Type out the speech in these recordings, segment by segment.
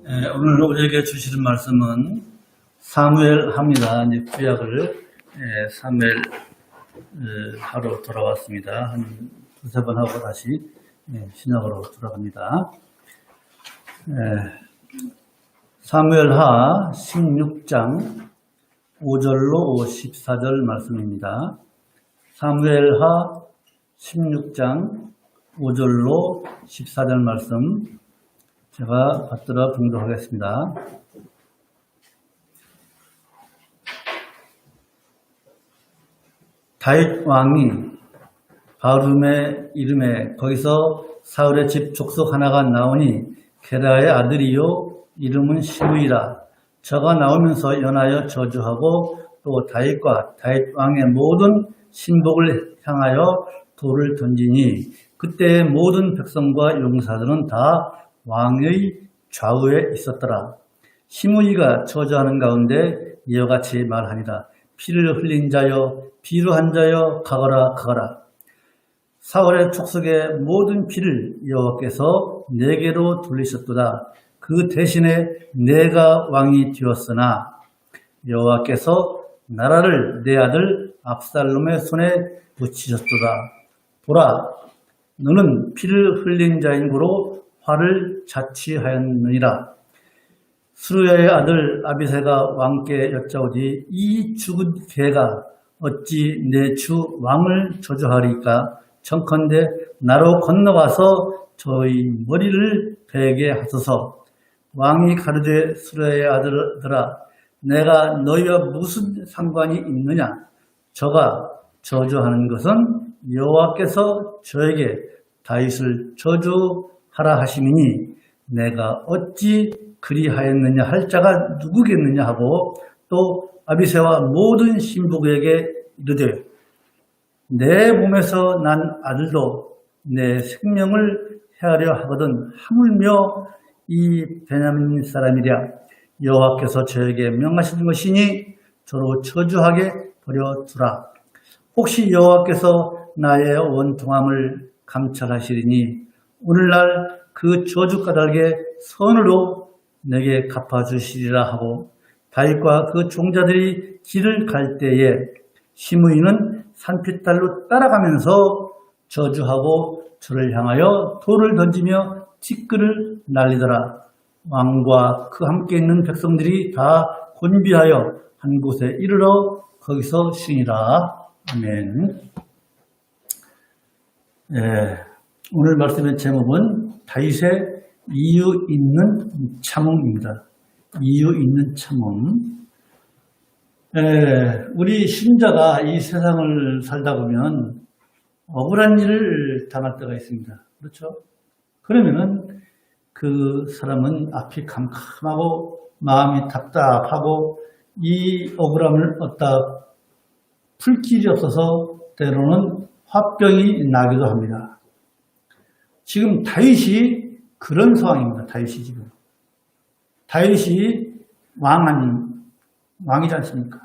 오늘 우리에게 주시는 말씀은 사무엘합니다. 이제 구약을 사무엘 하러 돌아왔습니다. 한 두세 번 하고 다시 신약으로 돌아갑니다. 사무엘하 16장 5절로 14절 말씀입니다. 사무엘하 16장 5절로 14절 말씀 제가 받들어 봉독하겠습니다. 다윗 왕이 바울음의 이름에 거기서 사울의 집 족속 하나가 나오니 게라의 아들이요 이름은 시므이라. 저가 나오면서 연하여 저주하고 또 다윗과 다윗 왕의 모든 신복을 향하여 돌을 던지니 그때 모든 백성과 용사들은 다 왕의 좌우에 있었더라. 시므이가 저주하는 가운데 이와 같이 말하니라. 피를 흘린 자여 비루한 자여 가거라 가거라. 사울의 족속의 모든 피를 여호와께서 내게로 돌리셨도다. 그 대신에 내가 왕이 되었으나 여호와께서 나라를 내 아들 압살롬의 손에 붙이셨도다. 보라, 너는 피를 흘린 자인 고로 화를 자취하였느니라. 스루야의 아들 아비새가 왕께 여짜오되 이 죽은 개가 어찌 내 주 왕을 저주하리까? 청컨대 나로 건너가서 저희 머리를 베게 하소서. 왕이 가르되 스루야의 아들들아, 내가 너희와 무슨 상관이 있느냐? 저가 저주하는 것은 여호와께서 저에게 다윗을 저주하라 하심이니 내가 어찌 그리하였느냐 할 자가 누구겠느냐 하고 또 아비새와 모든 신복에게 이르되 내 몸에서 난 아들도 내 생명을 해하려 하거든 하물며 이 베냐민 사람이랴. 여호와께서 저에게 명하신 것이니 저로 저주하게 버려두라. 혹시 여호와께서 나의 원통함을 감찰하시리니 오늘날 그 저주 까닭에 선으로 내게 갚아주시리라 하고 다윗과 그 종자들이 길을 갈 때에 시므이는 산피탈로 따라가면서 저주하고 저를 향하여 돌을 던지며 티끌을 날리더라. 왕과 그 함께 있는 백성들이 다 곤비하여 한 곳에 이르러 거기서 쉬니라. 아멘. 오늘 말씀의 제목은 다윗의 이유 있는 참음입니다. 이유 있는 참음. 우리 신자가 이 세상을 살다 보면 억울한 일을 당할 때가 있습니다. 그렇죠? 그러면은 그 사람은 앞이 캄캄하고 마음이 답답하고 이 억울함을 얻다 풀 길이 없어서 때로는 화병이 나기도 합니다. 지금 다윗이 그런 상황입니다. 다윗이 지금. 다윗이 왕이지 않습니까?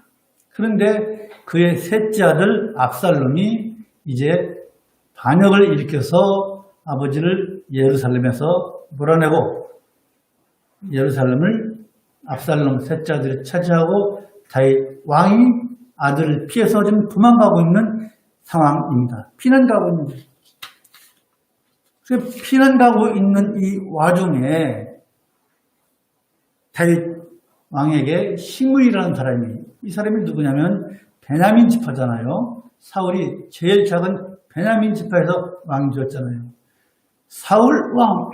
그런데 그의 셋째 아들 압살롬이 이제 반역을 일으켜서 아버지를 예루살렘에서 몰아내고 예루살렘을 압살롬 셋째 아들이 차지하고 다윗 왕이 아들을 피해서 지금 도망가고 있는 상황입니다. 피난가고 있는 거죠. 피난가고 있는 이 와중에 다윗 왕에게 시므이라는 사람이, 이 사람이 누구냐면 베냐민 지파잖아요. 사울이 제일 작은 베냐민 지파에서 왕이 되었잖아요. 사울 왕,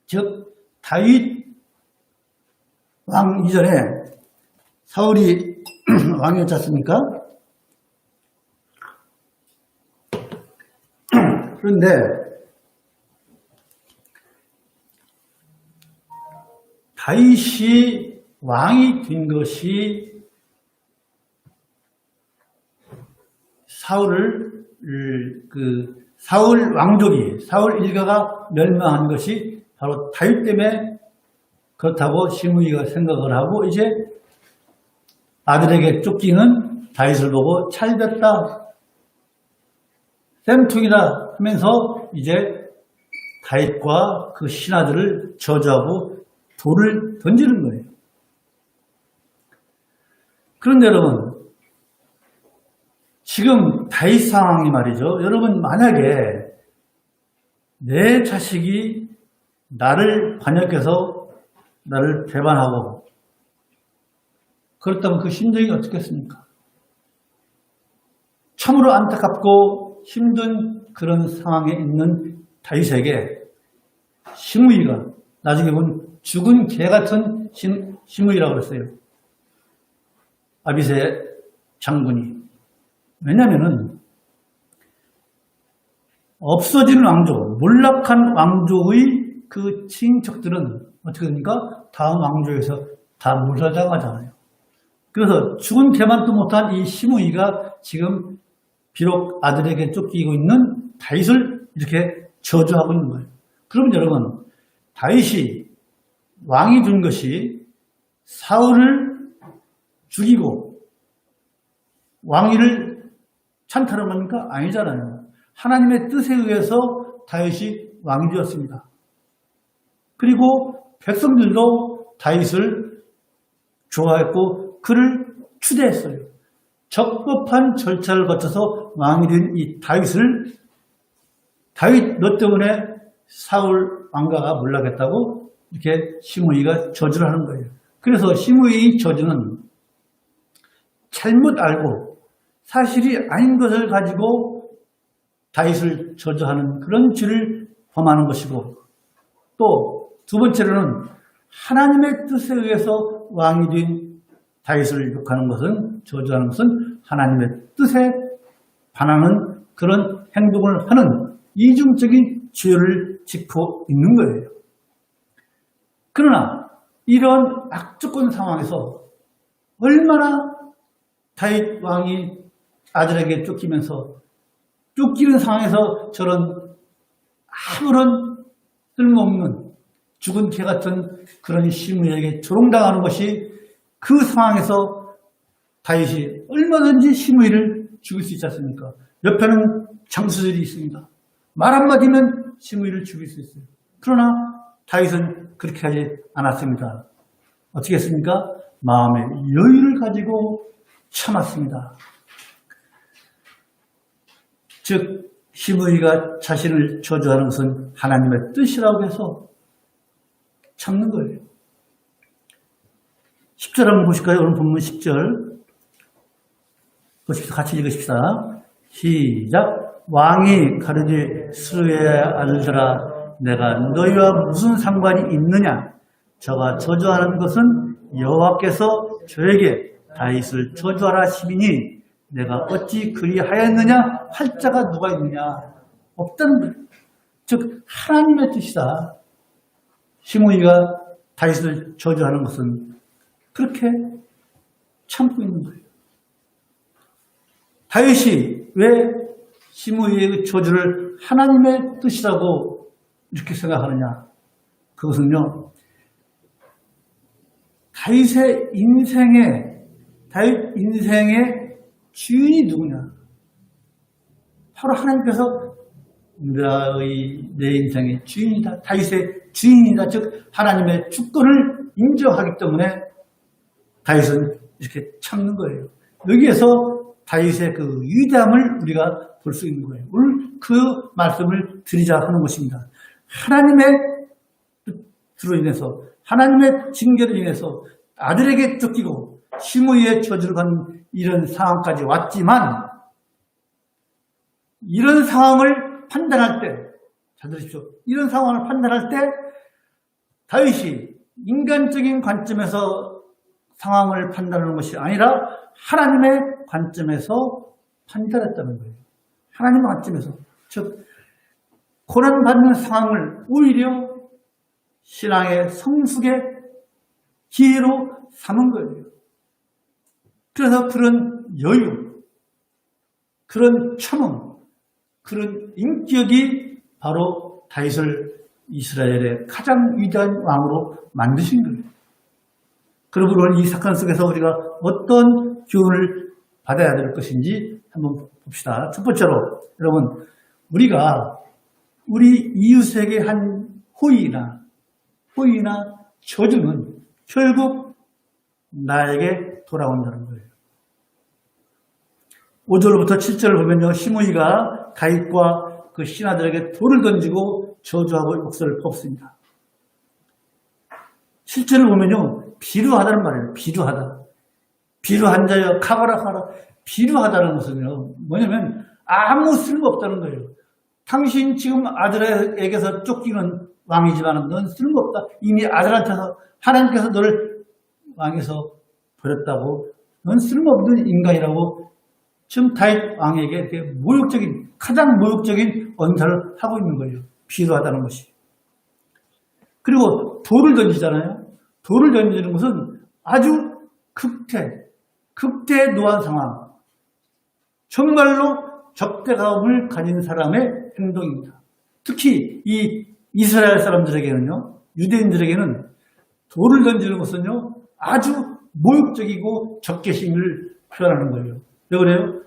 즉 다윗 왕 이전에 사울이 왕이었지 않습니까? 그런데 다윗이 왕이 된 것이 사울 왕족이, 사울 일가가 멸망한 것이 바로 다윗 때문에 그렇다고 시므이가 생각을 하고 이제 아들에게 쫓기는 다윗을 보고 찰됐다, 쌤통이다 하면서 이제 다윗과 그 신하들을 저주하고 돌을 던지는 거예요. 그런데 여러분, 지금 다윗 상황이 말이죠. 여러분, 만약에 내 자식이 나를 반역해서 나를 배반하고 그렇다면 그 심정이 어떻겠습니까? 참으로 안타깝고 힘든 그런 상황에 있는 다윗에게 시므이가 나중에 보면 죽은 개 같은 시므이라고 그랬어요. 아비새 장군이. 왜냐하면 없어진 왕조, 몰락한 왕조의 그 친척들은 어떻게 됩니까? 다음 왕조에서 다 몰살당하잖아요. 그래서 죽은 개만도 못한 이 시므이가 지금 비록 아들에게 쫓기고 있는 다윗을 이렇게 저주하고 있는 거예요. 그러면 여러분, 다윗이 왕이 된 것이 사울을 죽이고 왕위를 찬탈한 겁니까? 아니잖아요. 하나님의 뜻에 의해서 다윗이 왕이 되었습니다. 그리고 백성들도 다윗을 좋아했고 그를 추대했어요. 적법한 절차를 거쳐서 왕이 된 이 다윗을 다윗 너 때문에 사울 왕가가 몰락했다고 이렇게 시므이가 저주를 하는 거예요. 그래서 시므이의 저주는 잘못 알고 사실이 아닌 것을 가지고 다윗을 저주하는 그런 죄를 범하는 것이고 또 두 번째로는 하나님의 뜻에 의해서 왕이 된 다윗을 욕하는 것은 저주하는 것은 하나님의 뜻에 반하는 그런 행동을 하는 이중적인 죄를 짓고 있는 거예요. 그러나 이런 악조건 상황에서 얼마나 다윗 왕이 아들에게 쫓기면서 쫓기는 상황에서 저런 아무런 쓸모없는 죽은 개 같은 그런 시므이에게 조롱당하는 것이 그 상황에서 다윗이 얼마든지 시므이를 죽일 수 있지 않습니까? 옆에는 장수들이 있습니다. 말 한마디면 시므이를 죽일 수 있어요. 그러나 다윗은 그렇게 하지 않았습니다. 어떻게 했습니까? 마음의 여유를 가지고 참았습니다. 즉 시므이가 자신을 저주하는 것은 하나님의 뜻이라고 해서 참는 거예요. 10절 한번 보실까요? 오늘 본문 10절 보십시오. 같이 읽으십시다. 시작. 왕이 가르되 스루의 아들들아 내가 너희와 무슨 상관이 있느냐? 저가 저주하는 것은 여호와께서 저에게 다윗을 저주하라 하시니 내가 어찌 그리하였느냐 할 자가 누가 있느냐? 없다는 거예요. 즉 하나님의 뜻이다. 시므이가 다윗을 저주하는 것은 그렇게 참고 있는 거예요. 다윗이 왜 시므이의 저주를 하나님의 뜻이라고 이렇게 생각하느냐? 그것은요, 다윗 인생의 주인이 누구냐? 바로 하나님께서 내 인생의 주인이다. 다윗의 주인이다. 즉 하나님의 주권을 인정하기 때문에 다윗은 이렇게 참는 거예요. 여기에서 다윗의 그 위대함을 우리가 볼 수 있는 거예요. 오늘 그 말씀을 드리자 하는 것입니다. 하나님의 뜻으로 인해서 하나님의 징계로 인해서 아들에게 쫓기고 시므이의 저주를 받는 이런 상황까지 왔지만 이런 상황을 판단할 때, 잘 들으십시오. 이런 상황을 판단할 때 다윗이 인간적인 관점에서 상황을 판단하는 것이 아니라 하나님의 관점에서 판단했다는 거예요. 하나님의 관점에서. 즉 고난받는 상황을 오히려 신앙의 성숙의 기회로 삼은 거예요. 그래서 그런 여유, 그런 참음, 그런 인격이 바로 다윗을 이스라엘의 가장 위대한 왕으로 만드신 거예요. 그러므로 오늘 이 사건 속에서 우리가 어떤 교훈을 받아야 될 것인지 한번 봅시다. 첫 번째로 여러분, 우리가 우리 이웃에게 한 호의나 저주는 결국 나에게 돌아온다는 거예요. 5절부터 7절을 보면요. 시므이가 다윗과 그 신하들에게 돌을 던지고 저주하고 욕설을 퍼붓습니다. 7절을 보면요. 비루하다는 말이에요. 비루하다. 비루한 자여 가거라 가라. 비루하다는 것은요. 뭐냐면 아무 쓸모없다는 거예요. 당신 지금 아들에게서 쫓기는 왕이지만 넌 쓸모없다. 이미 아들한테서 하나님께서 너를 왕에서 버렸다고. 넌 쓸모없는 인간이라고 지금 다윗 왕에게 되게 모욕적인, 가장 모욕적인 언사를 하고 있는 거예요. 비루하다는 것이. 그리고 돌을 던지잖아요. 돌을 던지는 것은 아주 극대노한 상황. 정말로 적대감을 가진 사람의 행동입니다. 특히 이 이스라엘 사람들에게는요, 유대인들에게는 돌을 던지는 것은요, 아주 모욕적이고 적개심을 표현하는 거예요. 왜 그래요?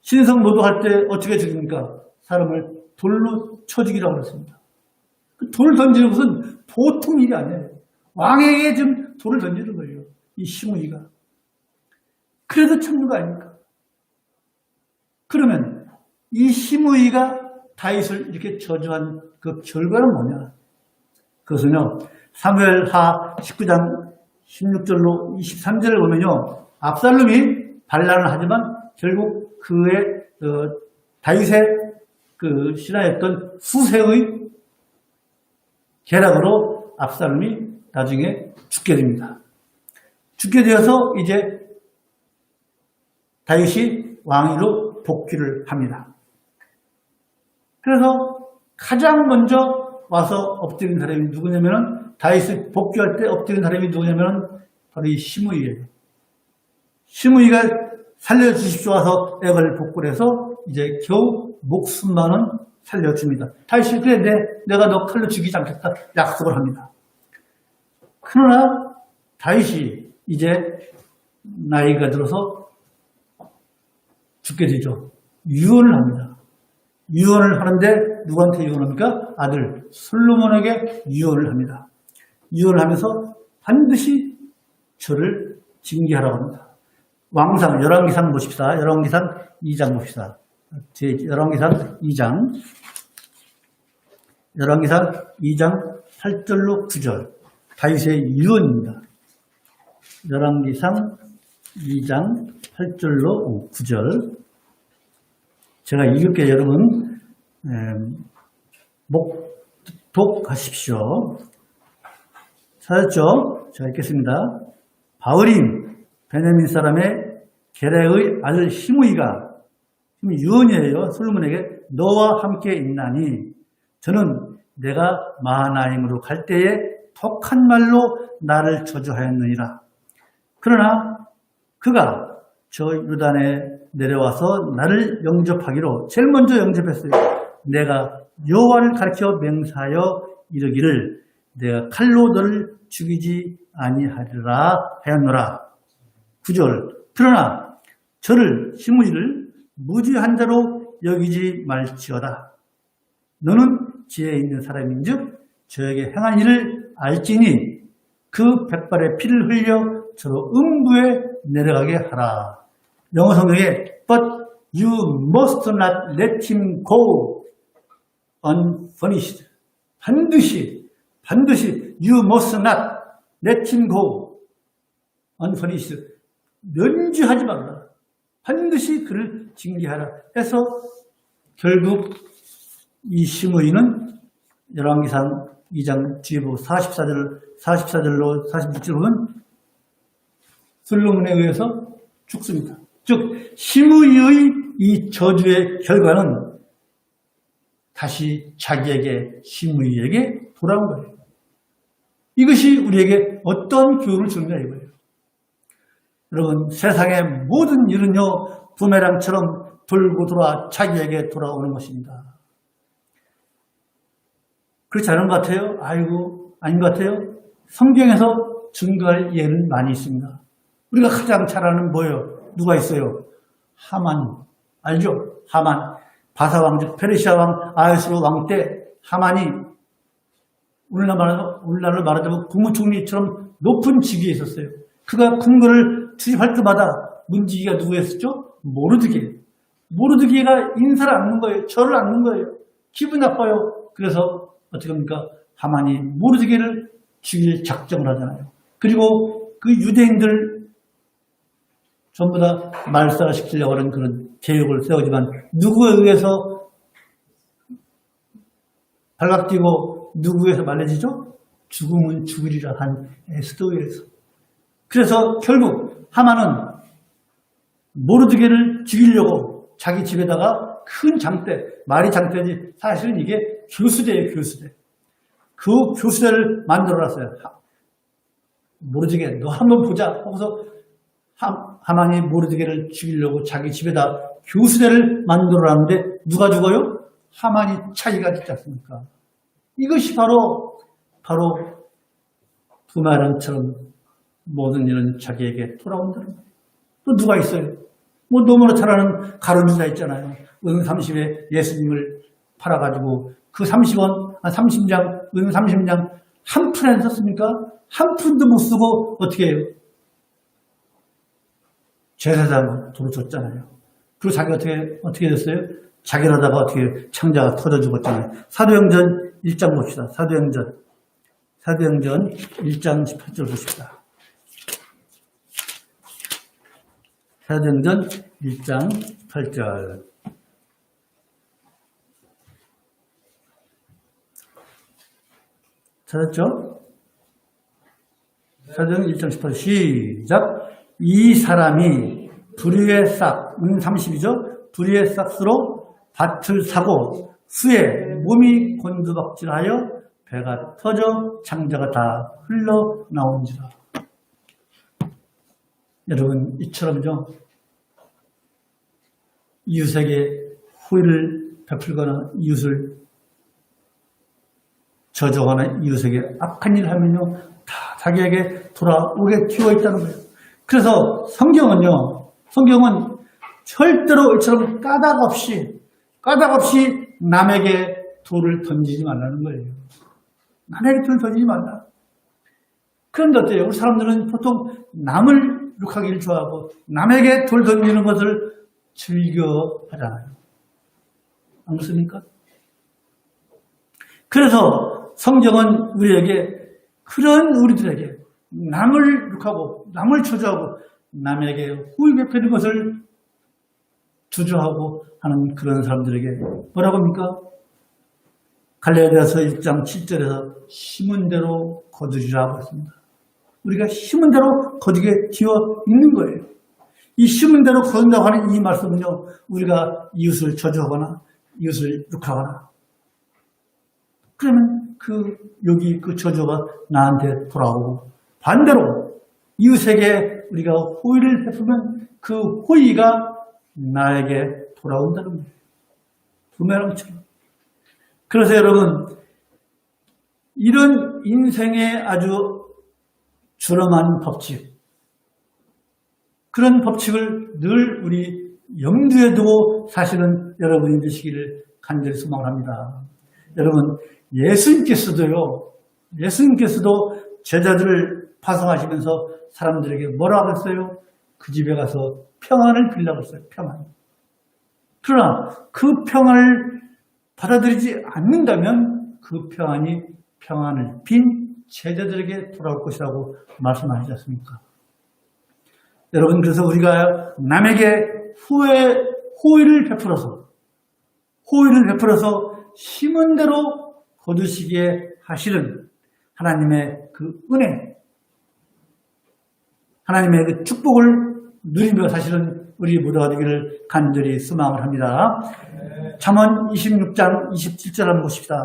신성 모독할 때 어떻게 죽입니까? 사람을 돌로 쳐 죽이라고 했습니다. 돌을 던지는 것은 보통 일이 아니에요. 왕에게 좀 돌을 던지는 거예요. 이 시므이가. 그래도 천부가 아닙니까? 그러면 이 시므이가 다윗을 이렇게 저주한 그 결과는 뭐냐? 그것은요. 사무엘하 19장 16절로 23절을 보면요. 압살롬이 반란을 하지만 결국 그의 다윗의 그 신하였던 후세의 계략으로 압살롬이 나중에 죽게 됩니다. 죽게 되어서 이제 다윗이 왕위로 복귀를 합니다. 그래서 가장 먼저 와서 엎드린 사람이 누구냐면은 다윗이 복귀할 때 엎드린 사람이 누구냐면은 바로 이 시므이예요. 시므이가 살려주십시오 와서 애걸 복구를 해서 이제 겨우 목숨만은 살려줍니다. 다윗이 그래 내가 너 칼로 죽이지 않겠다 약속을 합니다. 그러나 다윗이 이제 나이가 들어서 죽게 되죠. 유언을 합니다. 유언을 하는데 누구한테 유언합니까? 아들 솔로몬에게 유언을 합니다. 유언을 하면서 반드시 저를 징계하라고 합니다. 왕상 열왕기상 보십시다. 열왕기상 2장 봅시다. 열왕기상 2장 2장 8절로 9절 다윗의 유언입니다. 열왕기상 2장 8절로 9절 제가 읽을게요. 여러분 목독하십시오. 찾았죠? 제가 읽겠습니다. 바울이 베냐민 사람의 게레의 아들 시므이가 유언이에요. 솔로몬에게 너와 함께 있나니 저는 내가 마하나임으로 갈 때에 독한 말로 나를 저주하였느니라. 그러나 그가 저 요단에 내려와서 나를 영접하기로 제일 먼저 영접했어요. 내가 여호와를 가르쳐 맹세하여 이르기를 내가 칼로 너를 죽이지 아니하리라 하였노라. 9절 그러나 저를 시므이를 무지한 자로 여기지 말지어다. 너는 지혜 있는 사람인즉 저에게 행한 일을 알지니 그 백발의 피를 흘려 저로 음부에 내려가게 하라. 영어 성경에 But you must not let him go unpunished. 반드시 you must not let him go unpunished. 면죄하지 말라. 반드시 그를 징계하라 해서 결국 이 시므이는 열왕기상 2장 뒤에 보고 44절로 46절 보면 솔로몬에 의해서 죽습니다. 즉 시므이의 이 저주의 결과는 다시 자기에게 시므이에게 돌아온 거예요. 이것이 우리에게 어떤 교훈을 주느냐 이거예요. 여러분 세상의 모든 일은요 부메랑처럼 돌고 돌아 자기에게 돌아오는 것입니다. 그렇지 않은 것 같아요? 아닌 것 같아요? 성경에서 증거할 예는 많이 있습니다. 우리가 가장 잘 아는 뭐예요? 누가 있어요? 하만. 알죠? 하만. 바사왕, 즉 페르시아 왕 아하스로 왕 때 하만이 오늘날로 말하자면 국무총리처럼 높은 직위에 있었어요. 그가 궁궐을 출입할 때마다 문지기가 누구였었죠? 모르드게가 인사를 안는 거예요. 절을 안는 거예요. 기분 나빠요. 그래서 어떻게 합니까? 하만이 모르드게를 죽일 작정을 하잖아요. 그리고 그 유대인들 전부 다 말살시키려고 하는 그런 계획을 세우지만 누구에 의해서 발각되고 누구에 의해서 말려지죠? 죽음은 죽으리라 한 에스더에 의해서. 그래서 결국 하만은 모르드게를 죽이려고 자기 집에다가 큰 장대, 말이 장대지 사실은 이게 교수대예요, 교수대. 그 교수대를 만들어놨어요. 모르드게 너 한번 보자 하고서 하만이 모르드게를 죽이려고 자기 집에다 교수대를 만들어놨는데 누가 죽어요? 하만이 차기가 죽지 않습니까? 이것이 바로 부메랑처럼 모든 일은 자기에게 돌아온다는 거예요. 또 누가 있어요? 뭐 너무나 잘 아는 가룟유다 있잖아요. 은 30에 예수님을 팔아가지고 그 30원, 30장, 은 30장 한 푼 안 썼습니까? 한 푼도 못 쓰고 어떻게 해요? 제사장 돈을 줬잖아요. 그리고 자기가 어떻게 됐어요? 자결하다가 어떻게 창자가 터져 죽었잖아요. 사도행전 1장 봅시다. 사도행전 1장 18절 봅시다. 사도행전 1장 8절. 찾았죠? 사도행전 1장 18절 시작. 이 사람이 불의의 싹, 30이죠? 불의의 싹스로 밭을 사고 수에 몸이 곤두박질하여 배가 터져 창자가 다 흘러나온지라. 여러분 이처럼요. 이웃에게 호의를 베풀거나 이웃을 저주하거나 이웃에게 악한 일을 하면요. 다 자기에게 돌아오게 튀어 있다는 거예요. 그래서 성경은 절대로 이처럼 까닭 없이 남에게 돌을 던지지 말라는 거예요. 남에게 돌을 던지지 말라. 그런데 어때요? 우리 사람들은 보통 남을 욕하기를 좋아하고 남에게 돌 던지는 것을 즐겨 하잖아요. 안 그렇습니까? 그래서 성경은 그런 우리들에게 남을 욕하고 남을 저주하고 남에게 호의 베푸는 것을 주저하고 하는 그런 사람들에게 뭐라고 합니까? 갈라디아서 1장 7절에서 심은 대로 거두리라고 했습니다. 우리가 심은 대로 거두게 되어 있는 거예요. 이 심은 대로 거둔다고 하는 이 말씀은요. 우리가 이웃을 저주하거나 이웃을 욕하거나 그러면 여기 그 저주가 나한테 돌아오고 반대로 이웃에게 우리가 호의를 베푸면 그 호의가 나에게 돌아온다는 거예요. 부메랑처럼. 그래서 여러분 이런 인생의 아주 주름한 법칙 그런 법칙을 늘 우리 염두에 두고 사실은 여러분이 되시기를 간절히 소망을 합니다. 여러분 예수님께서도 제자들을 파송하시면서 사람들에게 뭐라고 했어요? 그 집에 가서 평안을 빌라고 했어요. 평안. 그러나 그 평안을 받아들이지 않는다면 그 평안을 빈 제자들에게 돌아올 것이라고 말씀하시지 않습니까? 여러분 그래서 우리가 남에게 호의를 베풀어서 심은 대로 거두시기에 하시는 하나님의 그 은혜, 하나님의 그 축복을 누리며 사실은 우리 모두가 되기를 간절히 소망을 합니다. 잠언 26장 27절 한번 보십시다.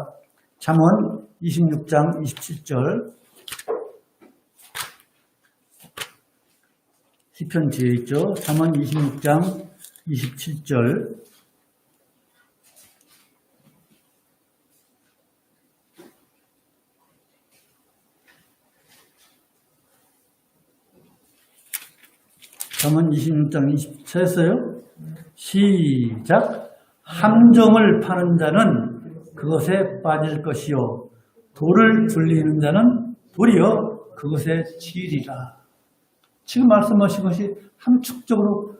잠언 26장 27절. 시편 뒤에 있죠. 잠언 26장 27절. 잠언 26장 27절 했어요? 시작. 함정을 파는 자는 그것에 빠질 것이요 도를 돌리는 자는 도리어 그것에 지으리라. 지금 말씀하신 것이 함축적으로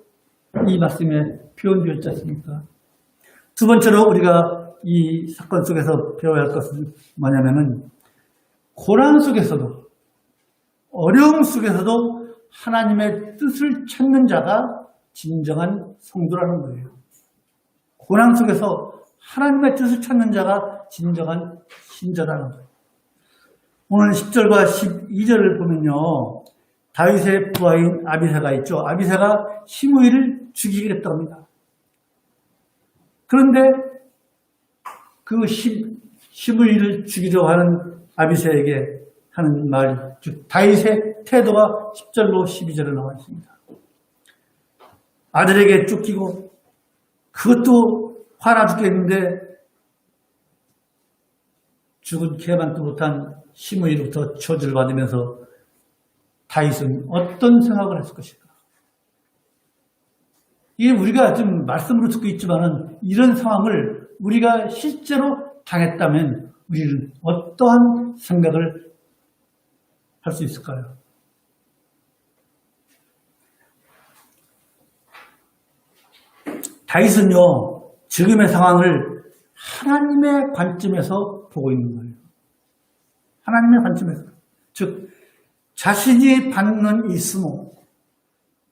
이 말씀에 표현되었지 않습니까? 두 번째로 우리가 이 사건 속에서 배워야 할 것은 뭐냐면은 고난 속에서도 어려움 속에서도 하나님의 뜻을 찾는 자가 진정한 성도라는 거예요. 고난 속에서 하나님의 뜻을 찾는 자가 진정한 신자라는 거예요. 오늘 10절과 12절을 보면요. 다윗의 부하인 아비새가 있죠. 아비새가 시므이를 죽이기로 했다고 합니다. 그런데 그 시므이를 죽이려고 하는 아비새에게 하는 말, 즉 다윗의 태도가 10절로 12절에 나와 있습니다. 아들에게 쫓기고 그것도 화나 죽겠는데 죽은 개만도 못한 시므이로부터 저주를 받으면서 다윗은 어떤 생각을 했을 것일까? 이게 우리가 좀 말씀으로 듣고 있지만은 이런 상황을 우리가 실제로 당했다면 우리는 어떠한 생각을 할 수 있을까요? 다윗은요, 지금의 상황을 하나님의 관점에서 보고 있는 거예요. 하나님의 관점에서. 즉, 자신이 받는 이 수모,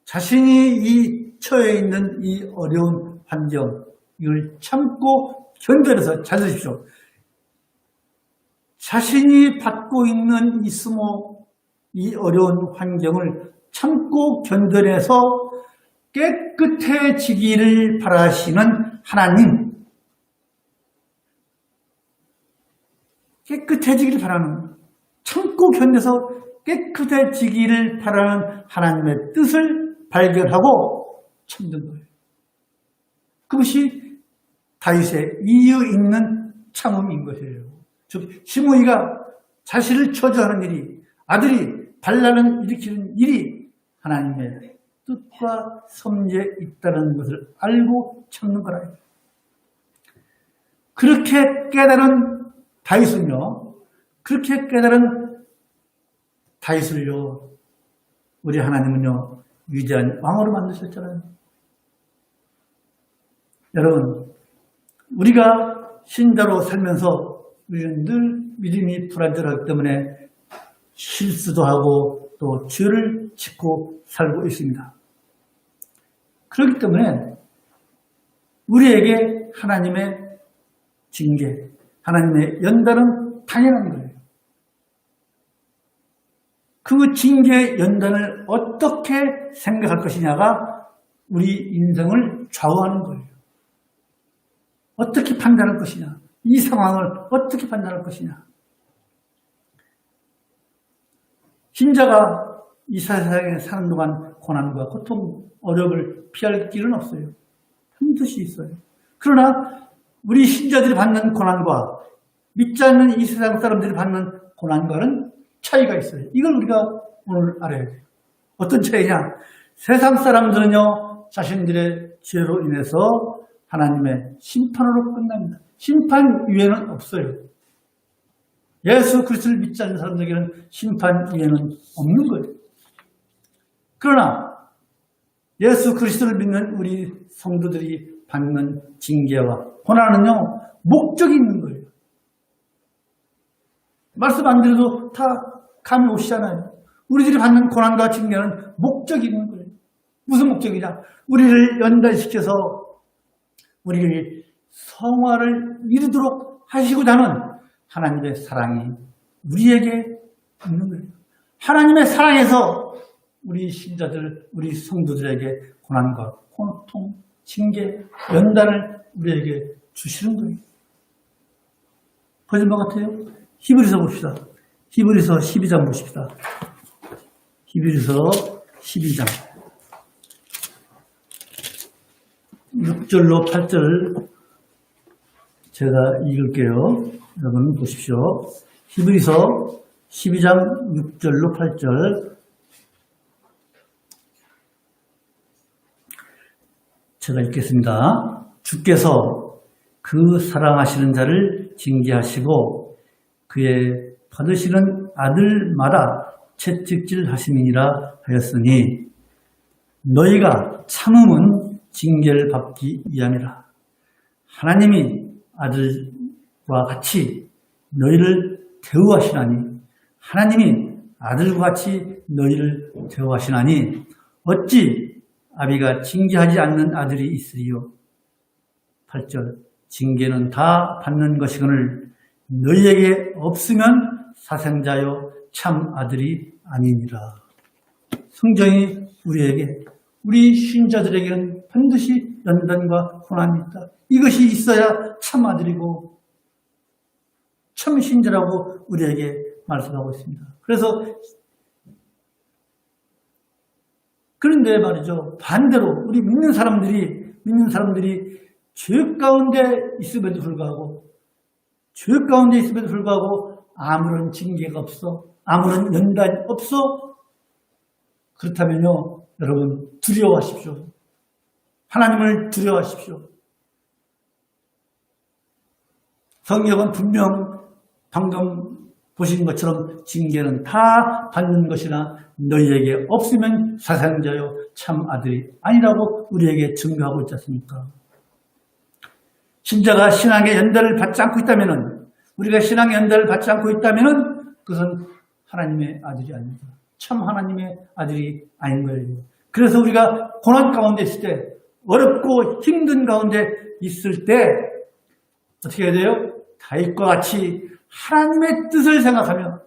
자신이 이 처해 있는 이 어려운 환경, 이걸 참고 견뎌내서 잘 들으십시오. 자신이 받고 있는 이 수모, 이 어려운 환경을 참고 견뎌내서 깨끗해지기를 바라시는 하나님, 깨끗해지기를 바라는, 참고 견뎌서 깨끗해지기를 바라는 하나님의 뜻을 발견하고 참는 거예요. 그것이 다윗의 이유 있는 참음인 것이에요. 즉 시므이가 자신을 저주하는 일이, 아들이 반란을 일으키는 일이 하나님의 뜻과 섭리에 있다는 것을 알고 참는 거라. 그렇게 깨달은 다윗은요, 그렇게 깨달은 다윗을요, 우리 하나님은요, 위대한 왕으로 만드셨잖아요. 여러분, 우리가 신자로 살면서 우리는 늘 믿음이 불안정하기 때문에 실수도 하고 또 죄를 짓고 살고 있습니다. 그렇기 때문에 우리에게 하나님의 징계, 하나님의 연단은 당연한 거예요. 그 징계 연단을 어떻게 생각할 것이냐가 우리 인생을 좌우하는 거예요. 어떻게 판단할 것이냐, 이 상황을 어떻게 판단할 것이냐. 신자가 이 세상에 사는 동안 고난과 고통, 어려움을 피할 길은 없어요. 반드시 있어요. 그러나 우리 신자들이 받는 고난과 믿지 않는 이 세상 사람들이 받는 고난과는 차이가 있어요. 이걸 우리가 오늘 알아야 돼요. 어떤 차이냐? 세상 사람들은요, 자신들의 죄로 인해서 하나님의 심판으로 끝납니다. 심판 위에는 없어요. 예수 그리스도를 믿지 않는 사람들에게는 심판 위에는 없는 거예요. 그러나 예수 그리스도를 믿는 우리 성도들이 받는 징계와 고난은요, 목적이 있는 거예요. 말씀 안 드려도 다 감이 오시잖아요. 우리들이 받는 고난과 징계는 목적이 있는 거예요. 무슨 목적이냐? 우리를 연단시켜서 우리를 성화를 이루도록 하시고자 하는 하나님의 사랑이 우리에게 있는 거예요. 하나님의 사랑에서 우리 신자들, 우리 성도들에게 고난과 고통, 징계, 연단을 우리에게 주시는 거예요. 거짓말 같아요? 히브리서 봅시다. 히브리서 12장 보십시다. 히브리서 12장 6절로 8절 제가 읽을게요. 여러분 보십시오. 히브리서 12장 6절로 8절 제가 읽겠습니다. 주께서 그 사랑하시는 자를 징계하시고 그의 받으시는 아들마다 채찍질 하심이니라 하였으니 너희가 참음은 징계를 받기 위함이라. 하나님이 아들과 같이 너희를 대우하시나니 하나님이 아들과 같이 너희를 대우하시나니 어찌 아비가 징계하지 않는 아들이 있으리요. 8절 징계는 다 받는 것이거늘 너희에게 없으면 사생자요 참 아들이 아니니라. 성경이 우리에게 우리 신자들에게는 반드시 연단과 고난이 있다. 이것이 있어야 참 아들이고 참 신자라고 우리에게 말씀하고 있습니다. 그런데 말이죠. 반대로 우리 믿는 사람들이 죄 가운데 있음에도 불구하고 아무런 징계가 없어. 아무런 연단이 없어. 그렇다면요. 여러분 두려워하십시오. 하나님을 두려워하십시오. 성경은 분명 방금 보신 것처럼 징계는 다 받는 것이나 너희에게 없으면 사상자요 참 아들이 아니라고 우리에게 증거하고 있지 않습니까? 신자가 신앙의 연단을 받지 않고 있다면 우리가 신앙의 연단을 받지 않고 있다면 그것은 하나님의 아들이 아닙니다. 참 하나님의 아들이 아닌 거예요. 그래서 우리가 고난 가운데 있을 때 어렵고 힘든 가운데 있을 때 어떻게 해야 돼요? 다윗과 같이 하나님의 뜻을 생각하며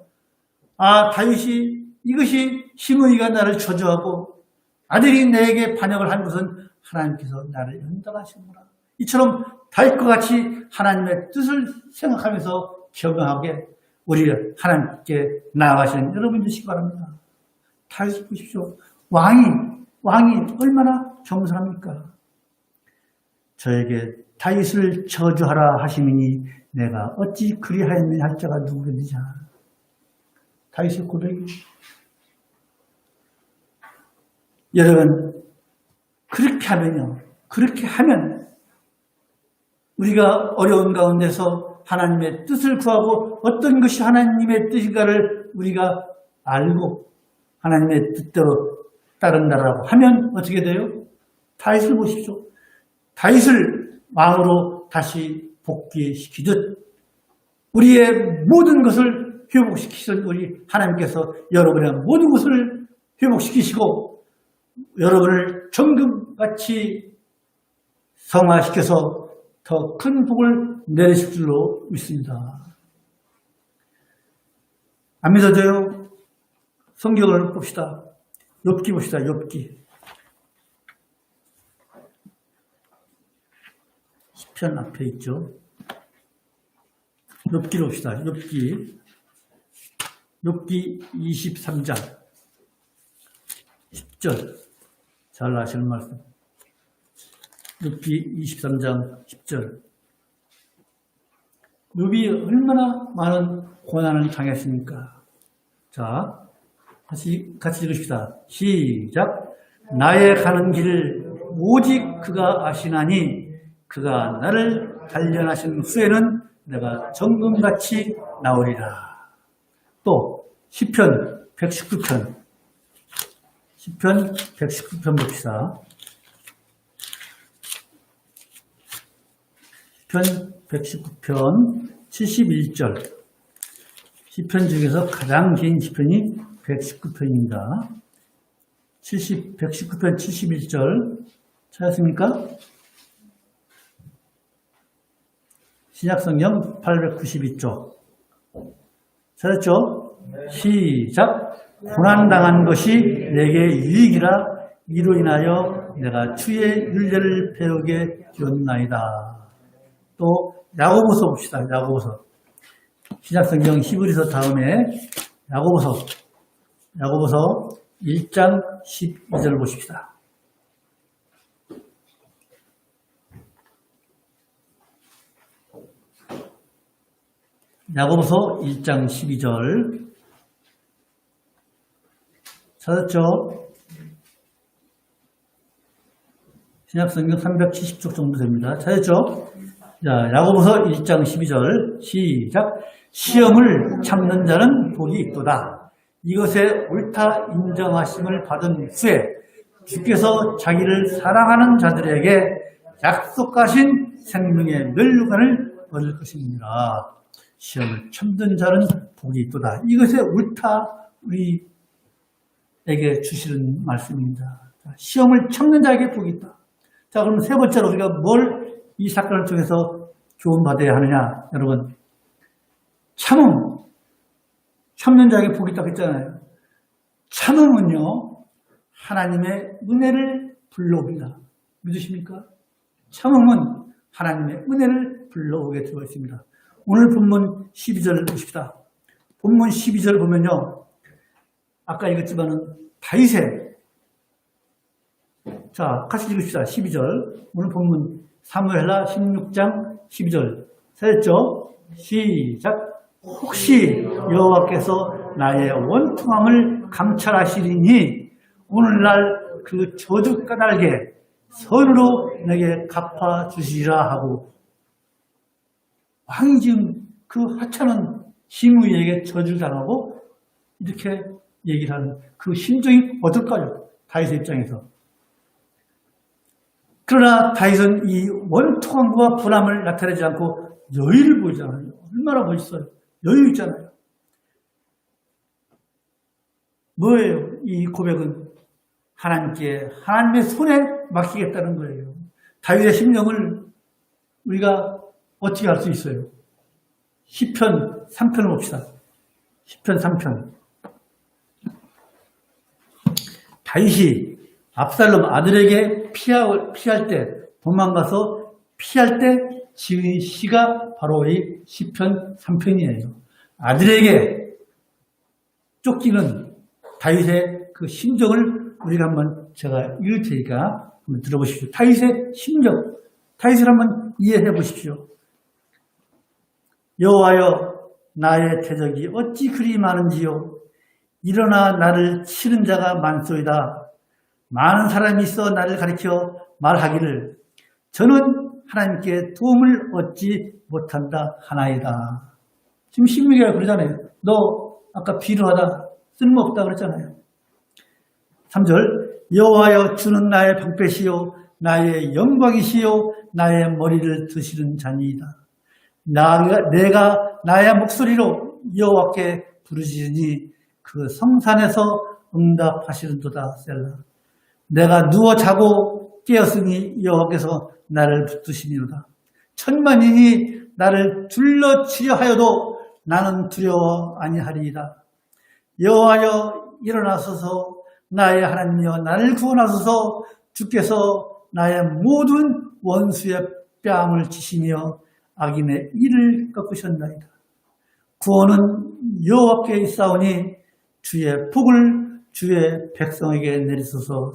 다윗이 이것이 시므이가 나를 저주하고 아들이 내게 반역을 한 것은 하나님께서 나를 연단하시는구나. 이처럼 다윗과 같이 하나님의 뜻을 생각하면서 겸허하게 우리 하나님께 나아가시는 여러분 되시기 바랍니다. 다윗 보십시오. 왕이 얼마나 겸손합니까? 저에게 다윗을 저주하라 하시니 내가 어찌 그리하였느냐 할 자가 누구겠느냐. 다윗의 고백이. 여러분 그렇게 하면 우리가 어려운 가운데서 하나님의 뜻을 구하고 어떤 것이 하나님의 뜻인가를 우리가 알고 하나님의 뜻대로 따른다라고 하면 어떻게 돼요? 다윗을 보십시오. 다윗을 왕으로 다시 복귀시키듯 우리의 모든 것을 회복시키신 우리 하나님께서 여러분의 모든 것을 회복시키시고 여러분을 정금같이 성화시켜서 더 큰 복을 내리실 줄로 믿습니다. 안 믿어져요? 성경을 봅시다. 욥기 봅시다. 욥기. 시편 앞에 있죠. 욥기로 봅시다. 욥기 23장 10절. 잘 아시는 말씀. 욥기 23장 10절. 욥이 얼마나 많은 고난을 당했습니까? 자, 같이 읽읍시다. 시작. 나의 가는 길을 오직 그가 아시나니 그가 나를 단련하신 후에는 내가 정금같이 나오리라. 또 시편 119편 봅시다. 시편 119편 71절. 시편 중에서 가장 긴 시편이 119편입니다. 119편 71절 찾았습니까? 신약성경 892쪽. 찾았죠? 시작. 고난당한 것이 내게 유익이라 이로 인하여 내가 주의 율례를 배우게 되었나이다. 또 야고보서 봅시다. 야고보서. 신약성경 히브리서 다음에 야고보서 1장 12절 보십시다. 야고보서 1장 12절 찾았죠? 신약성경 370쪽 정도 됩니다. 찾았죠? 자, 야고보서 1장 12절 시작. 시험을 참는 자는 복이 있도다. 이것에 옳다 인정하심을 받은 후에 주께서 자기를 사랑하는 자들에게 약속하신 생명의 면류관을 얻을 것입니다. 시험을 참는 자는 복이 있도다. 이것에 옳다 우리에게 주시는 말씀입니다. 시험을 참는 자에게 복이 있다. 자, 그럼 세 번째로 우리가 뭘 이 사건을 통해서 교훈받아야 하느냐, 여러분. 참음. 참는 자에게 복이 있다고 했잖아요. 참음은요, 하나님의 은혜를 불러옵니다. 믿으십니까? 참음은 하나님의 은혜를 불러오게 되어 있습니다. 오늘 본문 12절을 보십시다. 본문 12절 보면요, 아까 읽었지만은 다윗의, 자, 같이 읽읍시다. 12절. 오늘 본문 사무엘하 16장 12절. 세졌죠? 시작. 혹시 여호와께서 나의 원통함을 감찰하시리니 오늘날 그 저주 까닭에 선으로 내게 갚아주시리라 하고, 왕이 지금 그 하찮은 시므이에게 저주를 당하고 이렇게 얘기를 하는 그 심정이 어떨까요? 다윗의 입장에서. 그러나 다윗은 이 원통함과 불함을 나타내지 않고 여유를 보이잖아요. 얼마나 멋있어요. 여유 있잖아요. 뭐예요? 이 고백은 하나님께, 하나님의 손에 맡기겠다는 거예요. 다윗의 심령을 우리가 어떻게 알 수 있어요? 시편 3편을 봅시다. 시편 3편. 다윗이 압살롬 아들에게 피할 때, 도망가서 피할 때 지은 시가 바로 이 시편 3편이에요. 아들에게 쫓기는 다윗의 그 심정을 우리가 한번 제가 읽을 테니까 한번 들어보십시오. 다윗의 심정, 다윗을 한번 이해해 보십시오. 여호와여, 나의 대적이 어찌 그리 많은지요. 일어나 나를 치는 자가 많소이다. 많은 사람이 있어 나를 가리켜 말하기를 저는 하나님께 도움을 얻지 못한다 하나이다. 지금 신명기가 그러잖아요. 너 아까 비루하다, 쓸모없다 그랬잖아요. 3절. 여호와여, 주는 나의 방패시요 나의 영광이시요 나의 머리를 드시는 자니이다. 내가 나의 목소리로 여호와께 부르시니 그 성산에서 응답하시는도다. 셀라. 내가 누워 자고 깨었으니 여호와께서 나를 붙드시니로다. 천만인이 나를 둘러치려 하여도 나는 두려워 아니하리이다. 여호와여, 일어나소서. 나의 하나님이여, 나를 구원하소서. 주께서 나의 모든 원수의 뺨을 치시며 악인의 이를 꺾으셨나이다. 구원은 여호와께 있사오니 주의 복을 주의 백성에게 내리소서.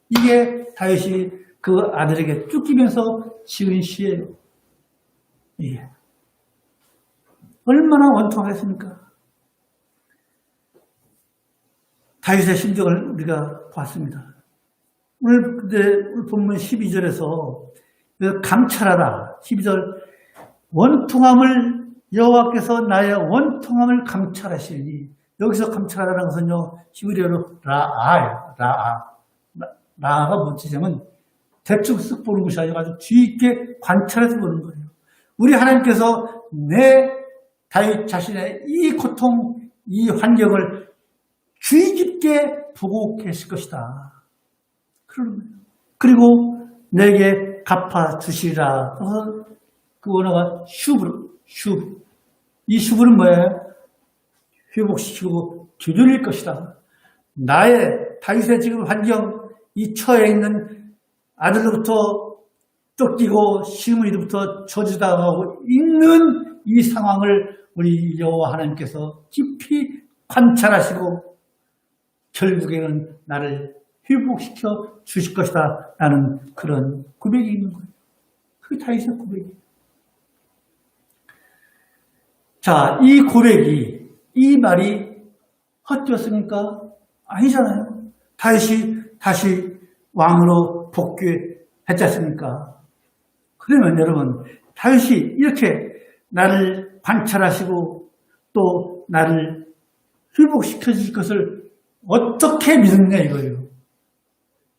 이게 다윗이 그 아들에게 쫓기면서 지은 시예요. 예. 얼마나 원통하겠습니까? 다윗의 심정을 우리가 봤습니다. 오늘 본문 12절에서 감찰하라. 12절. 원통함을 여호와께서 나의 원통함을 감찰하시니, 여기서 감찰하라는 것은요, 히브리어로 라아예요. 라아가 뭐냐면 대충 쓱 보는 것이 아니라 아주 주의 있게 관찰해서 보는 거예요. 우리 하나님께서 내 다윗 자신의 이 고통, 이 환경을 주의 깊게 보고 계실 것이다. 그리고 내게 갚아주시리라. 그래서 그 원어가 슈브. 이 슈브는 뭐예요? 회복시키고 되돌릴 것이다. 나의 다윗의 지금 환경, 이 처해 있는 아들로부터 쫓기고 시므이로부터 저주당하고 있는 이 상황을 우리 여호와 하나님께서 깊이 관찰하시고 결국에는 나를 회복시켜 주실 것이다 라는 그런 고백이 있는 거예요. 그게 다윗의 고백이에요. 자, 이 고백이, 이 말이 헛되었습니까? 아니잖아요. 다윗이 다시 왕으로 복귀했지 않습니까? 그러면 여러분, 다윗이 이렇게 나를 관찰하시고 또 나를 회복시켜 주실 것을 어떻게 믿느냐 이거예요.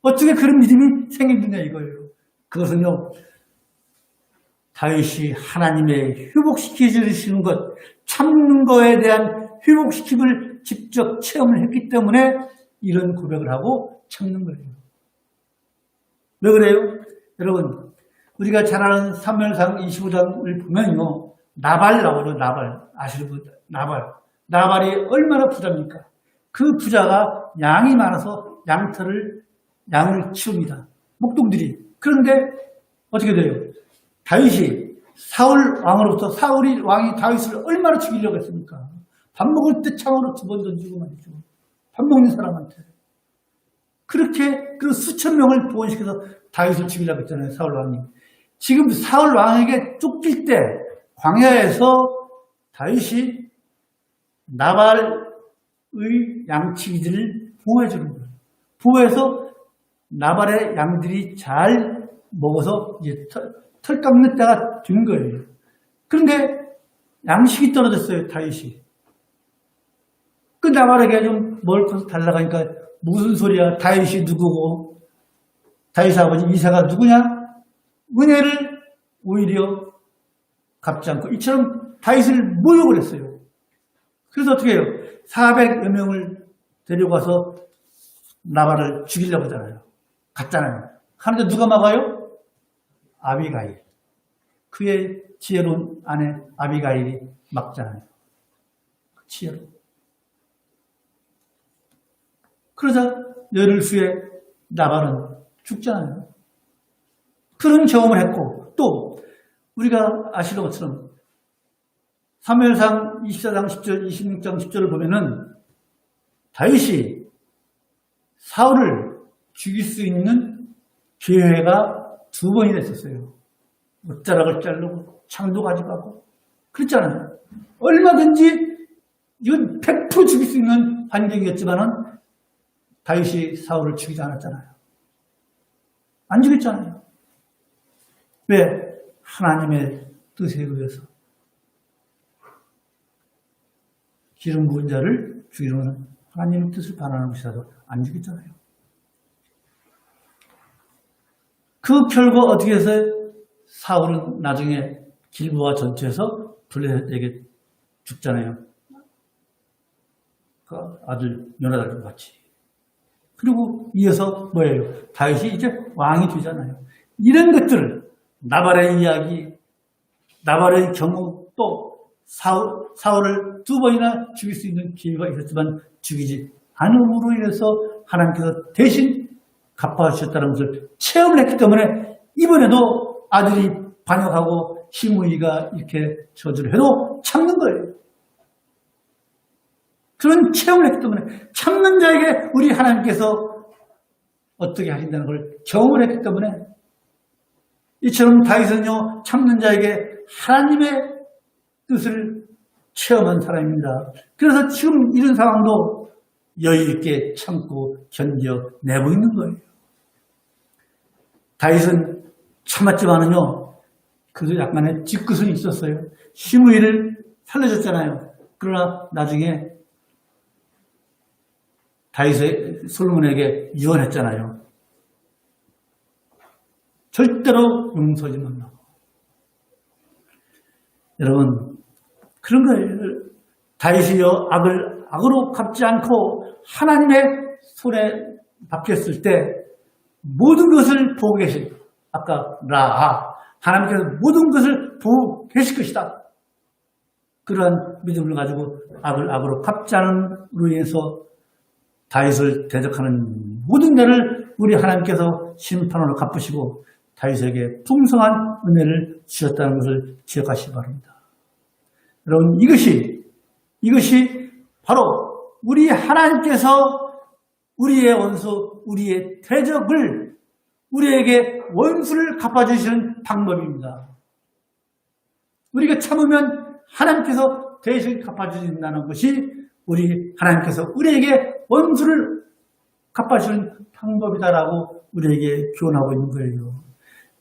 어떻게 그런 믿음이 생기느냐 이거예요. 그것은요, 다윗이 하나님의 회복시켜 주시는 것, 참는 것에 대한 회복시킴을 직접 체험을 했기 때문에 이런 고백을 하고 참는 거예요. 왜 그래요? 여러분, 우리가 잘 아는 사무엘상 25장을 보면요, 나발 나오죠. 나발. 아시는 분? 나발이 얼마나 부자입니까? 그 부자가 양이 많아서 양을 키웁니다. 목동들이. 그런데 어떻게 돼요? 다윗이 사울 왕으로부터 사울이 왕이 다윗을 얼마나 죽이려고 했습니까? 밥 먹을 때 창으로 2번 던지고 말이죠. 밥 먹는 사람한테. 그렇게 그 수천 명을 보원시켜서 다윗을 죽이려고 했잖아요. 사울 왕이. 지금 사울 왕에게 쫓길 때 광야에서 다윗이 나발의 양치기들을 보호해 주는 거예요. 보호해서 나발의 양들이 잘 먹어서 이제 털 깎는 때가 된 거예요. 그런데 양식이 떨어졌어요, 다윗이. 그 나발에게 좀 먹을 것을 달라고 하니까 무슨 소리야, 다윗이 누구고, 다윗 아버지 이사가 누구냐? 은혜를 오히려 갚지 않고 이처럼 다윗을 모욕을 했어요. 그래서 어떻게 해요? 400여 명을 데려가서 나발을 죽이려고 하잖아요. 갔잖아요. 하는데 누가 막아요? 아비가일. 그의 지혜로운 아내 아비가일이 막잖아요. 지혜로. 그러자 열흘 후에 나발은 죽잖아요. 그런 경험을 했고, 또 우리가 아시는 것처럼 사무엘상 24장 10절, 26장 10절을 보면은 다윗이 사울을 죽일 수 있는 기회가 2번이나 있었어요. 옷자락을 자르고 창도 가져가고 그랬잖아요. 얼마든지 이건 100% 죽일 수 있는 환경이었지만은 다윗이 사울을 죽이지 않았잖아요. 안 죽였잖아요. 왜? 하나님의 뜻에 의해서. 기름 부은 자를 죽이는 하나님의 뜻을 반하는 것이라도 안 죽였잖아요. 그 결과 어떻게 해서 사울은 나중에 길보아 전투에서 블레셋에게 죽잖아요. 그 아들 요나단과 같이. 그리고 이어서 뭐예요? 다윗이 이제 왕이 되잖아요. 이런 것들을 나발의 이야기, 나발의 경우, 또 사울을 2번이나 죽일 수 있는 기회가 있었지만 죽이지 않음으로 인해서 하나님께서 대신 갚아주셨다는 것을 체험을 했기 때문에 이번에도 아들이 반역하고 시므이가 이렇게 저주를 해도 참는 거예요. 그런 체험을 했기 때문에 참는 자에게 우리 하나님께서 어떻게 하신다는 걸 경험을 했기 때문에 이처럼 다윗은요, 참는 자에게 하나님의 뜻을 체험한 사람입니다. 그래서 지금 이런 상황도 여유 있게 참고 견뎌내고 있는 거예요. 다윗은 참았지만은요, 그래도 약간의 뒤끝은 있었어요. 시므이를 살려줬잖아요. 그러나 나중에 다윗의 솔로몬에게 유언했잖아요. 절대로 용서하지 말라고. 여러분, 그런 거예요. 다윗이요, 악으로 갚지 않고 하나님의 손에 박혔을 때 모든 것을 보고 계신, 아까 하나님께서 모든 것을 보고 계실 것이다. 그러한 믿음을 가지고 악으로 갚지 않음으로 인해서 다윗을 대적하는 모든 죄를 우리 하나님께서 심판으로 갚으시고 다윗에게 풍성한 은혜를 주셨다는 것을 기억하시기 바랍니다. 여러분, 이것이 바로 우리 하나님께서 우리의 원수, 우리의 대적을 우리에게 원수를 갚아주시는 방법입니다. 우리가 참으면 하나님께서 대신 갚아주신다는 것이 우리 하나님께서 우리에게 원수를 갚아주시는 방법이다라고 우리에게 교훈하고 있는 거예요.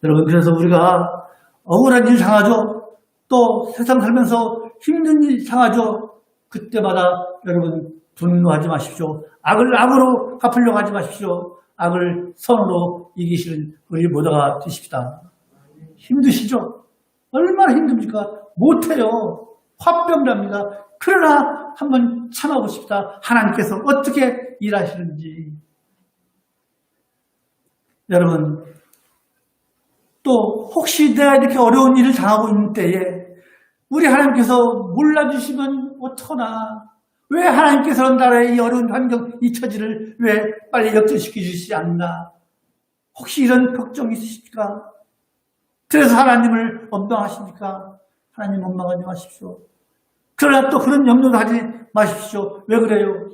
여러분, 그래서 우리가 억울한 일 당하죠. 또 세상 살면서 힘든 일 당하죠. 그때마다 여러분 분노하지 마십시오. 악을 악으로 갚으려고 하지 마십시오. 악을 선으로 이기시는 우리 모두가 되십시다. 힘드시죠? 얼마나 힘듭니까? 못해요. 화병납니다. 그러나 한번 참아보십시다. 하나님께서 어떻게 일하시는지. 여러분, 또 혹시 내가 이렇게 어려운 일을 당하고 있는 때에 우리 하나님께서 몰라주시면 어떡하나. 왜 하나님께서는 나라의 이 어려운 환경, 이 처지를 왜 빨리 역전시켜 주시지 않나. 혹시 이런 걱정이 있으십니까? 그래서 하나님을 원망하십니까? 하나님 원망하지 마십시오. 그러나 또 그런 염려도 하지 마십시오. 왜 그래요?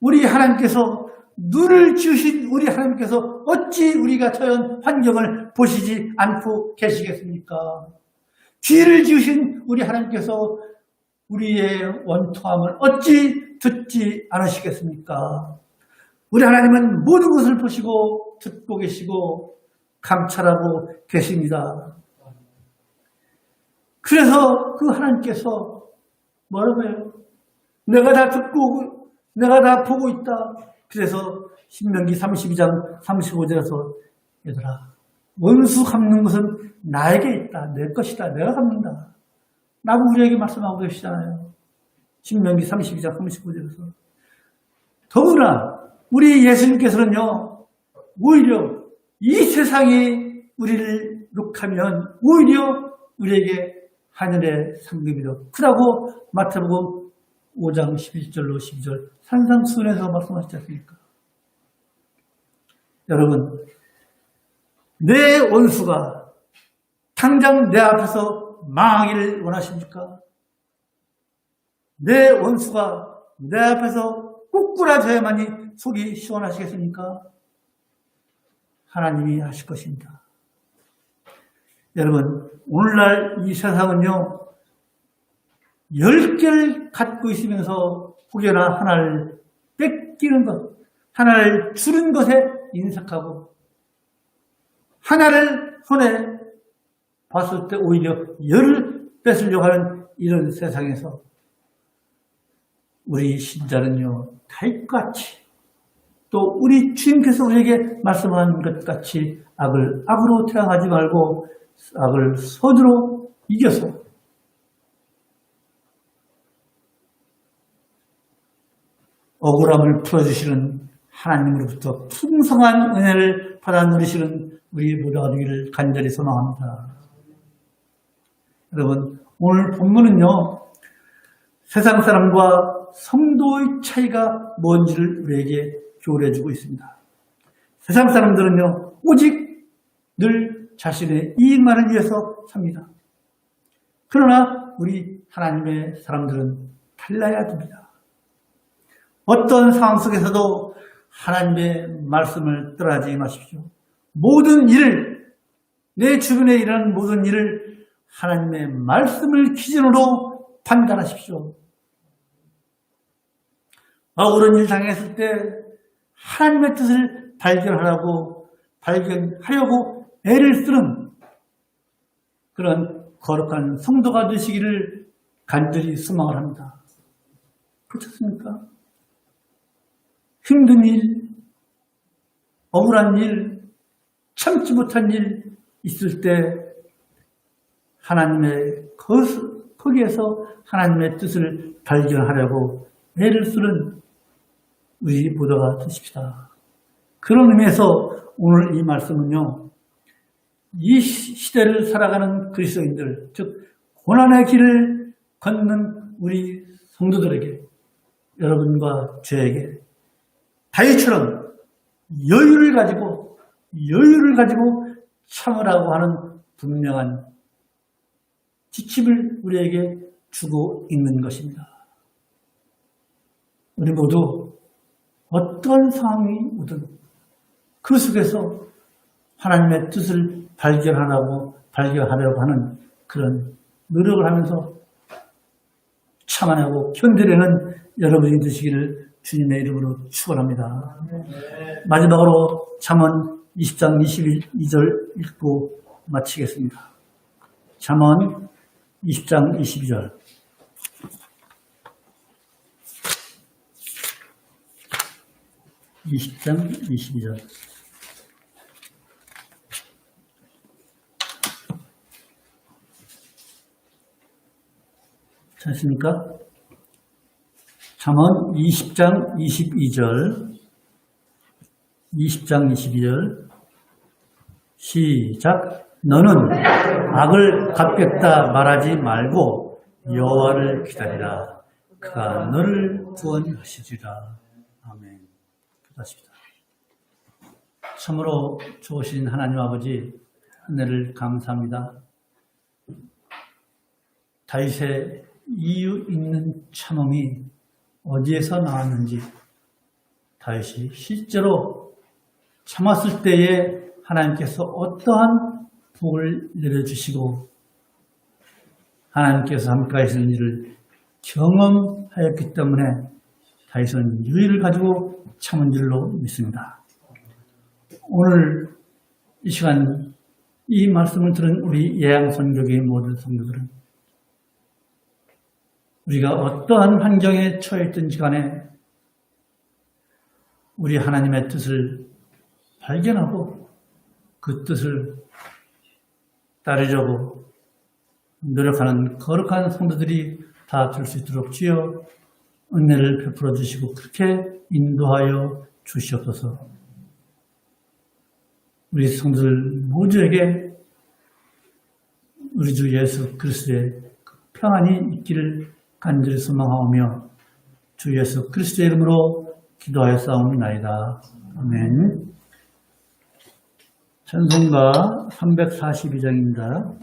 우리 하나님께서 눈을 지으신 우리 하나님께서 어찌 우리가 처한 환경을 보시지 않고 계시겠습니까? 귀를 지으신 우리 하나님께서 우리의 원통함을 어찌 듣지 않으시겠습니까? 우리 하나님은 모든 것을 보시고 듣고 계시고 감찰하고 계십니다. 그래서 그 하나님께서 뭐라고 해요? 내가 다 듣고 내가 다 보고 있다. 그래서 신명기 32장 35절에서 얘들아 원수 갚는 것은 나에게 있다. 내 것이다. 내가 갚는다. 라고 우리에게 말씀하고 계시잖아요. 신명기 32장 35절에서. 더구나 우리 예수님께서는요. 오히려 이 세상이 우리를 욕하면 오히려 우리에게 하늘의 상급이 더 크다고 마태복음 5장 11절로 12절 산상수훈에서 말씀하시지 않습니까? 여러분, 내 원수가 당장 내 앞에서 망하기를 원하십니까? 내 원수가 내 앞에서 꼬꾸라져야만이 속이 시원하시겠습니까? 하나님이 하실 것입니다. 여러분, 오늘날 이 세상은요, 10개를 갖고 있으면서 혹여나 하나를 뺏기는 것, 하나를 주는 것에 인색하고, 하나를 손에 봤을 때 오히려 10을 뺏으려고 하는 이런 세상에서 우리 신자는요, 달같이 또 우리 주님께서 우리에게 말씀하는 것 같이 악을 악으로 태양하지 말고 악을 선으로 이겨서 억울함을 풀어주시는 하나님으로부터 풍성한 은혜를 받아 누리시는 우리 모두가 되기를 간절히 소망합니다. 여러분, 오늘 본문은요, 세상 사람과 성도의 차이가 뭔지를 우리에게 교훈해주고 있습니다. 세상 사람들은요, 오직 늘 자신의 이익만을 위해서 삽니다. 그러나 우리 하나님의 사람들은 달라야 됩니다. 어떤 상황 속에서도 하나님의 말씀을 떠나지 마십시오. 모든 일을, 내 주변에 일어나는 모든 일을 하나님의 말씀을 기준으로 판단하십시오. 억울한 일 당했을 때 하나님의 뜻을 발견하려고 애를 쓰는 그런 거룩한 성도가 되시기를 간절히 소망을 합니다. 그렇지 않습니까? 힘든 일, 억울한 일, 참지 못한 일 있을 때 하나님의 거기에서 하나님의 뜻을 발견하려고 애를 쓰는 우리 모두가 되십시다. 그런 의미에서 오늘 이 말씀은요, 이 시대를 살아가는 그리스도인들, 즉 고난의 길을 걷는 우리 성도들에게, 여러분과 저에게 다윗처럼 여유를 가지고 참으라고 하는 분명한 지침을 우리에게 주고 있는 것입니다. 우리 모두 어떤 상황이 오든 그 속에서 하나님의 뜻을 발견하려고 하는 그런 노력을 하면서 참아내고 견디려는 여러분이 되시기를 주님의 이름으로 축원합니다. 마지막으로 잠언 20장 22절 읽고 마치겠습니다. 잠언 20장 22절. 찾으십니까? 잠언 20장 22절. 20장 22절. 시작. 너는 악을 갚겠다 말하지 말고 여호와를 기다리라. 그가 너를 구원하시리라. 아멘. 기도하십시다. 참으로 좋으신 하나님 아버지, 은혜를 감사합니다. 다윗의 이유 있는 참음이 어디에서 나왔는지, 다윗이 실제로 참았을 때에 하나님께서 어떠한 복을 내려주시고 하나님께서 함께 하시는 일을 경험하였기 때문에 다윗은 유의를 가지고 참은 줄로 믿습니다. 오늘 이 시간 이 말씀을 들은 우리 예양선교계의 모든 성도들은 우리가 어떠한 환경에 처해 있든지 간에 우리 하나님의 뜻을 발견하고 그 뜻을 따르려고 노력하는 거룩한 성도들이 다 될 수 있도록 주여 은혜를 베풀어 주시고 그렇게 인도하여 주시옵소서. 우리 성도들 모두에게 우리 주 예수 그리스도의 평안이 있기를 간절히 소망하오며 주 예수 그리스도의 이름으로 기도하여 싸움나이다. 아멘. 찬송가 342장입니다.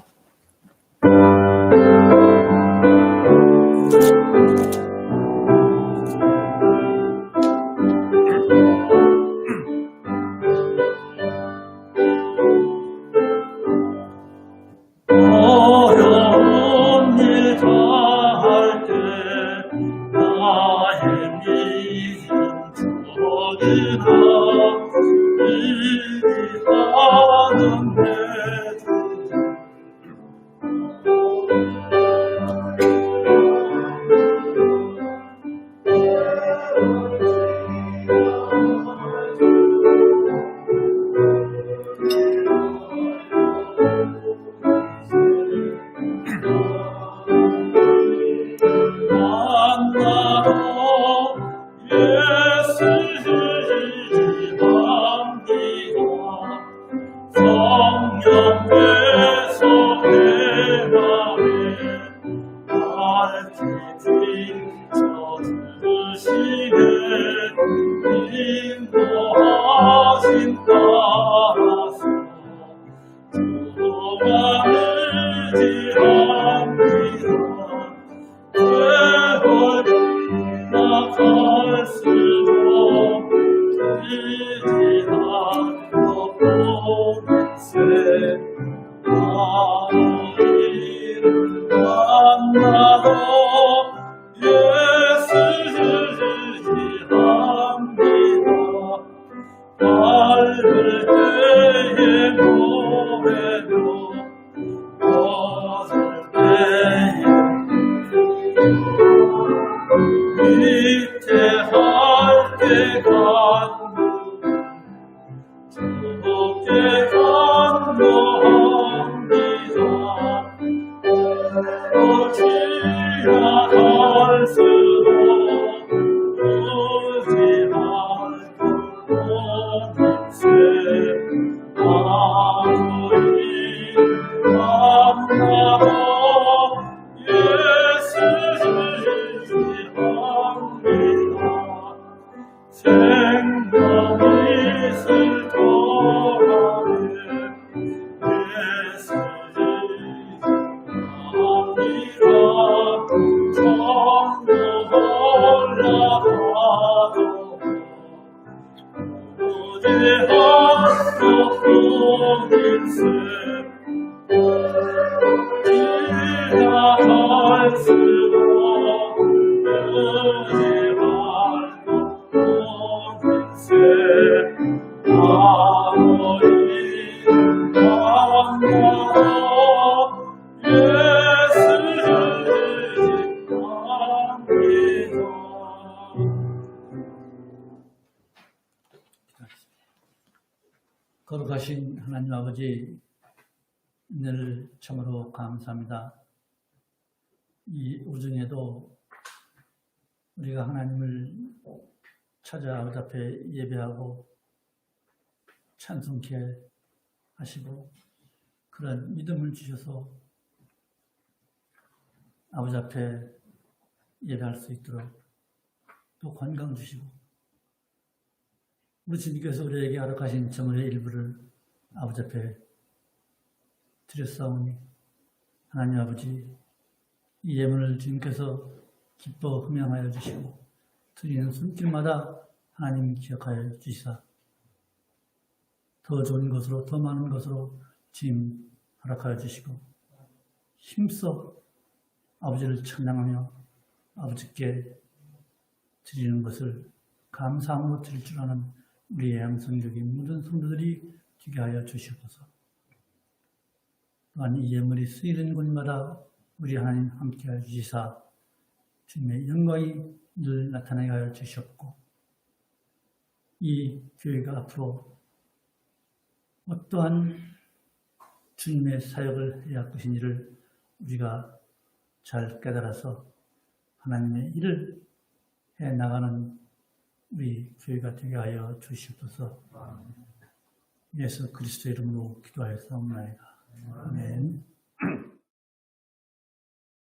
거룩하신 하나님 아버지, 은혜를 참으로 감사합니다. 이 오전에도 우리가 하나님을 찾아 아버지 앞에 예배하고 찬송케 하시고 그런 믿음을 주셔서 아버지 앞에 예배할 수 있도록 또 건강 주시고 우리 주님께서 우리에게 허락하신 정의 일부를 아버지 앞에 드렸사오니 하나님 아버지 이 예물을 주님께서 기뻐 흠양하여 주시고 드리는 손길마다 하나님 기억하여 주시사 더 좋은 것으로 더 많은 것으로 주님 허락하여 주시고 힘써 아버지를 찬양하며 아버지께 드리는 것을 감사함으로 드릴 줄 아는 우리의 양성적인 모든 성도들이 되게 하여 주시옵소서. 또한 이 예물이 쓰이는 곳마다 우리 하나님 함께하여 주시사 주님의 영광이 늘 나타나게 하여 주시옵고 이 교회가 앞으로 어떠한 주님의 사역을 해야 할 것인지를 우리가 잘 깨달아서 하나님의 일을 해나가는 우리 교회가 되게 하여 주시옵소서. 예수 그리스도 이름으로 기도하였사옵나이다. 아멘.